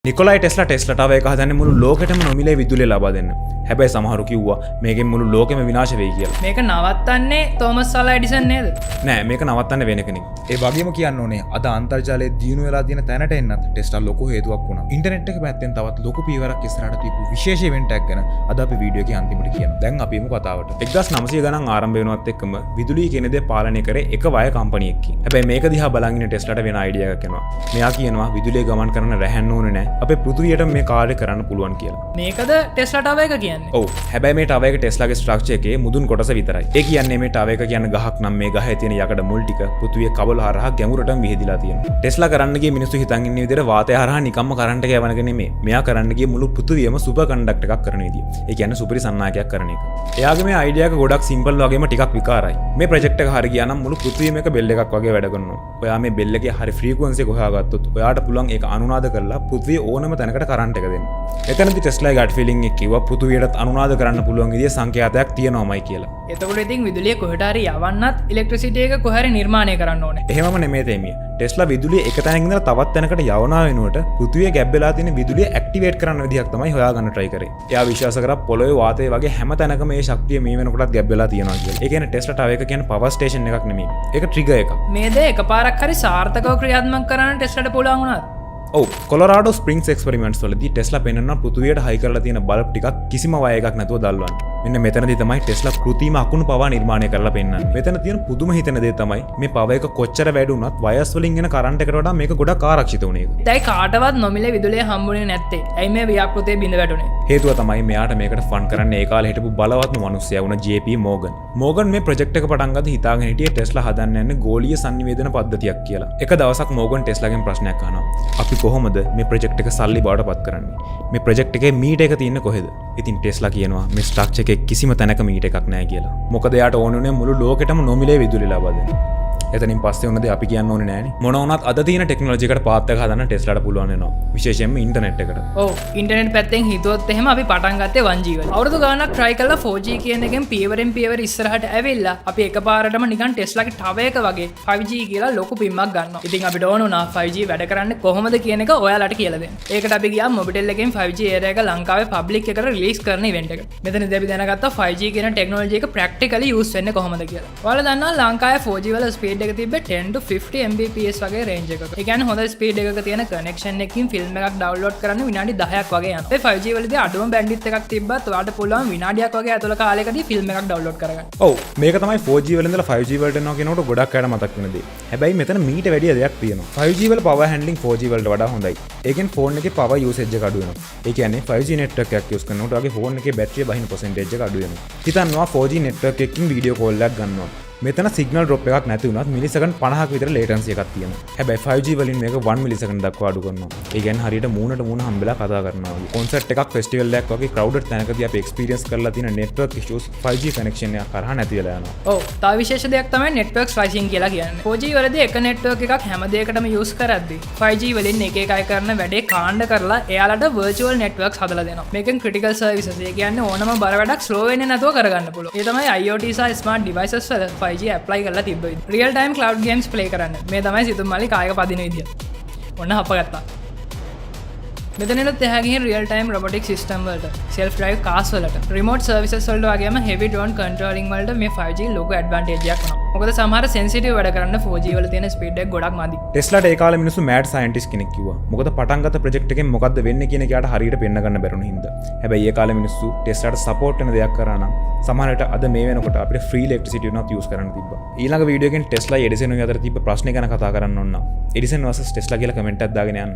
නිකොලයි Tesla ටාව එක හදන්නේ මුළු ලෝකෙටම නොමිලේ විදුලිය ලබා දෙන්න. හැබැයි සමහරු කිව්වා මේකෙන් මුළු ලෝකෙම විනාශ වෙයි කියලා. මේක නවත්තන්නේ තෝමස් අල්වා එඩිසන් නේද? නෑ මේක නවත්තන්න වෙන කෙනෙක්. ඒ වගේම කියන්න ඕනේ අද අන්තර්ජාලයේ දියුණු වෙලා තියෙන තැනට එන්නත් ටෙස්ලා ලොකු හේතුවක් වුණා. ඉන්ටර්නෙට් එක පැත්තෙන් තවත් ලොකු පීවරක් ඉස්සරහට තියපු විශේෂ ඉවෙන්ට් එකක් ගැන අද අපි වීඩියෝ එකේ අන්තිමට කියනවා. දැන් අපි යමු කතාවට. 1900 ගණන් ආරම්භ වෙනවත් එක්කම විදුලිය කියන දේ පාලනය කරේ එක වය කම්පැනියකින්. හැබැයි මේක දිහා බලන් ඉන්න ටෙස්ලාට වෙන අයිඩියා එකක් එනවා. මෙයා කියනවා විදුලිය ගමන් කරන රැහැන්න ඕනේ නෑ. අපේ පෘථිවියට මේ කාර්ය කරන්න පුළුවන් කියලා. මේකද ටෙස්ලා ටාව එක කියන්නේ? ඔව්. හැබැයි මේ ටාව එක ටෙස්ලාගේ ස්ට්‍රක්චර් එකේ මුදුන් කොටස විතරයි. ඒ කියන්නේ මේ ටාව එක කියන්නේ ගහක් නම් මේ ගහේ තියෙන යකඩ මුල් ටික පෘථිවිය කබල හරහා ගැඹුරටම විහිදිලා තියෙනවා. ටෙස්ලා කරන්න ගිය මිනිස්සු හිතන් ඉන්න විදිහට වාතය හරහා නිකම්ම කරන්ට් එක යවන එක නෙමෙයි. මෙයා කරන්න ගිය මුළු පෘථිවියම සුපර් කන්ඩක්ටර් එකක් කරන විදිය. ඒ කියන්නේ සුපරි සන්නායකයක් කරන එක. එයාගේ මේ අයිඩියා එක ගොඩක් සිම්පල් වගේම ටිකක් විකාරයි. මේ ප්‍රොජෙක්ට් එක හරි ගියා නම් මුළු පෘථිවියම එක බෙල් එකක් වගේ වැඩ කරනවා. ඔයා මේ බෙල් එකේ හරි ෆ්‍රීකවන්සි එක හොයාගත්තොත් ඔයාට පුළුවන් ඒක අනුනාද කරලා පෘථිවිය ඕනම තැනකට කරන්ට් එක දෙන්න. එතනදි ටෙස්ලා ගට් ෆීලිං එක කිව්වා පෘථිවියටත් අනුනාද කරන්න පුළුවන් විදිය සංකේතයක් තියෙනවමයි කියලා. එතකොට ඉතින් විදුලිය කොහෙට හරි යවන්නත් ඉලෙක්ට්‍රිසිටි එක කොහේ හරි නිර්මාණය කරන්න ඕනේ. එහෙමම නෙමෙයි තේමිය. ටෙස්ලා විදුලිය එක තැනකින් ඉඳලා තවත් තැනකට යවනවා වෙනුවට පෘථිවිය ගැබ් වෙලා තියෙන විදුලිය ඇක්ටිවේට් කරන්න විදිහක් තමයි හොයාගන්න try කරේ. එයා විශ්වාස කරා පොළොවේ වාතය වගේ හැම තැනකම මේ ශක්තිය මේ වෙනකොටත් ගැබ් වෙලා තියෙනවා කියලා. ඒ කියන්නේ ටෙස්ලා ටාව එක කියන්නේ පවර් ස්ටේෂන් එකක් නෙමෙයි. ඒක ට්‍රිගර් එකක්. මේ දේ එකපාරක් හරි සාර්ථකව ක්‍රියාත්මක කරන්න ටෙස්ලාට පුළුවන් වුණාද? ඔව් කොලොරාඩෝ ස්ප්‍රින්ග්ස් එක්ස්පෙරිමන්ට්ස් වලදී ටෙස්ලා පෙන්වනවා පෘථිවියට හයි කරලා තියෙන බල්බ් ටිකක් කිසිම වය එකක් නැතුව දල්වන්න. මෙන්න මෙතනදී තමයි ටෙස්ලා කෘත්‍රිම අකුණු පවා නිර්මාණය කරලා පෙන්වන්නේ. මෙතන තියෙන පුදුම හිතෙන දේ තමයි මේ පව එක කොච්චර වැඩි වුණත් වයස් වලින් එන කරන්ට් එකට වඩා මේක ගොඩක් ආරක්ෂිත වුණේ. ඒයි කාටවත් නොමිලේ විදුලිය හම්බුනේ නැත්තේ. ඇයි මේ ව්‍යාපෘතේ බිඳ වැටුනේ? හේතුව තමයි මෙයාට මේකට ෆන් කරන්න ඒ කාලේ හිටපු බලවත්ම මිනිස්සයා වුණ JP මෝගන්. මෝගන් මේ ප්‍රොජෙක්ට් එක පටන් ගත්ත හිතාගෙන හිටියේ ටෙස්ලා හදන්න යන්නේ ගෝලීය සංනිවේදන පද්ධතියක් කියලා. එක දවසක් මෝගන් ටෙස්ලාගෙන් ප්‍රශ්නයක් අහනවා. අපි කොහොමද මේ ප්‍රොජෙක්ට් එක සල්ලි බවට පත් කරන්නේ? මේ ප්‍රොජෙක්ට් එකේ මීට එක තියෙන්නේ කොහෙද? ඉතින් ටෙස්ලා කියනවා මේ ස්ට්‍රක්චර් එකේ කිසිම තැනක මීට එකක් නැහැ කියලා. මොකද එයාට ඕන උනේ මුළු ලෝකෙටම නොමිලේ විදුලිය ලබා දෙන්න. එතනින් පස්සේ උනද අපි කියන්න ඕනේ නෑනේ. මොන වුණත් අද තියෙන ටෙක්නොලොජි එකට පාත් එක හදන්න ටෙස්ලාට පුළුවන් වෙනවා. විශේෂයෙන්ම ඉන්ටර්නෙට් එකට. ඔව් ඉන්ටර්නෙට් පැත්තෙන් හිතුවොත් එහෙම අපි පටන් ගත්තේ 1G වල. අවුරුදු ගාණක් try කළා 4G කියන එකෙන් පියවරෙන් පියවර ඉස්සරහට ඇවිල්ලා අපි එකපාරටම නිකන් ටෙස්ලාගේ ටව එක වගේ 5G කියලා ලොකු පිම්මක් ගන්නවා. ඉතින් අපිට ඕන වුණා 5G වැඩ කරන්නේ කොහොමද කියන එක ඔයාලට කියලා දෙන්න. ඒකට අපි ගියා මොබිටෙල් එකෙන් 5G ඒරියා එක ලංකාවේ පබ්ලික් එකට රිලීස් කරන ඉවෙන්ට් එක. මෙතනදී අපි දැනගත්තා 5G කියන ටෙක්නොලොජි එක ප්‍රැක්ටිකලි යූස් වෙන්නේ කොහොමද කියලා. ඔයාලා දන්නවා ලංකාවේ 4G වල ස්පීඩ් එක තිබ්බේ 10 to 50 Mbps වගේ රේන්ජ් එකක. ඒ කියන්නේ හොඳ ස්පීඩ් එකක තියෙන කනෙක්ෂන් එකකින් ෆිල්ම් එකක් ඩවුන්ලෝඩ් කරන්න විනාඩි 10ක් වගේ යනවා. ඒ 5G වලදී අඩුම බෑන්ඩ්විඩ්ත් එකක් තිබ්බත් ඔයාලට පුළුවන් විනාඩියක් වගේ ඇතුළත කාලයකදී ෆිල්ම් එකක් ඩවුන්ලෝඩ් කරගන්න. ඔව් මේක තමයි 4G වල ඉඳලා 5G වලට යනවා කියනකොට ගොඩක් අයට මතක් වෙන දේ. හැබැයි මෙතන මීට වැඩිය දෙයක් තියෙනවා. 5G වල පවර් හැන්ඩ්ලින් 4G වලට වඩා හොඳයි. ඒකෙන් ෆෝන් එකේ පවර් යූසේජ් එක අඩු වෙනවා. ඒ කියන්නේ 5G නෙට්වර්ක් එකක් යූස් කරනකොට ඔයාගේ ෆෝන් එකේ බැටරිය බහින පර්සන්ටේජ් එක අඩු වෙනවා. හිතන්නවා 4G නෙට්වර්ක් එකකින් වීඩියෝ කෝල් එකක් ගන්නවා. මෙතන සිගනල් ඩ්‍රොප් එකක් නැති වුණත් මිලිසෙකන්ඩ් 50ක විතර ලේටන්සි එකක් තියෙනවා. හැබැයි 5G වලින් මේක 1 මිලිසෙකන්ඩ් දක්වා අඩු කරනවා. ඒ කියන්නේ හරියට මූණට මූණ හම්බෙලා කතා කරනවා වගේ. කොන්සර්ට් එකක් ෆෙස්ටිවල් එකක් වගේ ක්‍රවුඩඩ් තැනකදී අපි එක්ස්පීරියන්ස් කරලා තියෙන නෙට්වර්ක් ඉෂුස් 5G කනෙක්ෂන් එකක් කරා නැති වෙලා යනවා. ඔව් තව විශේෂ දෙයක් තමයි නෙට්වර්ක් ස්ලයිසිං කියලා කියන්නේ. 4G වලදී එක නෙට්වර්ක් එකක් හැම දෙයකටම යූස් කරද්දී 5G වලින් එක එක අය කරන වැඩේ කාණ්ඩ කරලා එයාලට වර්චුවල් නෙට්වර්ක්ස් හදලා දෙනවා. මේකෙන් ක්‍රිටිකල් සර්විසස් ඒ කියන්නේ ඕනම බර වැඩක් ස්ලෝ වෙන්නේ නැතුව කරගන්න පුළුවන්. ඒ තමයි IoT සහ ස්මාර්ට් ඩිවයිසස් වල 5G ඇප්ලයි කරලා real time cloud games play කරන්න. මේ තමයි සිතුම් මල්ලි කායක පදින විදිය. ඔන්න හපගත්තා. මෙතනට එහාගින් රියල් ටයිම් රොබොටික් සිස්ටම් වලට, සෙල්ෆ් ඩ්‍රයිව් කාර්ස් වලට, රිමෝට් සර්විසස් වලට වගේම හෙවි ඩ්‍රෝන් කන්ට්‍රෝලින් වලට මේ 5G ලොකු ඇඩ්වාන්ටේජ් එකක් වෙනවා. මොකද සමහර සෙන්සිටිව් වැඩ කරන්න 4G වල තියෙන ස්පීඩ් එක ගොඩක් මදි. ටෙස්ලාට ඒ කාලේ මිනිස්සු මෑඩ් සයන්ටිස්ට් කෙනෙක් කිව්වා. මොකද පටන් ගත්ත ප්‍රොජෙක්ට් එකෙන් මොකද්ද වෙන්නේ කියන එක යාට හරියට පෙන්න ගන්න බැරුණ හින්දා. හැබැයි ඒ කාලේ මිනිස්සු ටෙස්ලාට සපෝට් වෙන දෙයක් කරා නම් සමහරවිට අද මේ වෙනකොට අපිට ෆ්‍රී ඉලෙක්ට්‍රිසිටි උනත් යූස් කරන්න තිබ්බා. ඊළඟ වීඩියෝ එකෙන් ටෙස්ලා එඩිසන් අතර තිබ්බ ප්‍රශ්නේ ගැන කතා කරන්න ඕන නම් එඩිසන් vs ටෙස්ලා කියලා කමෙන්ට් එකක් දාගෙන යන්න.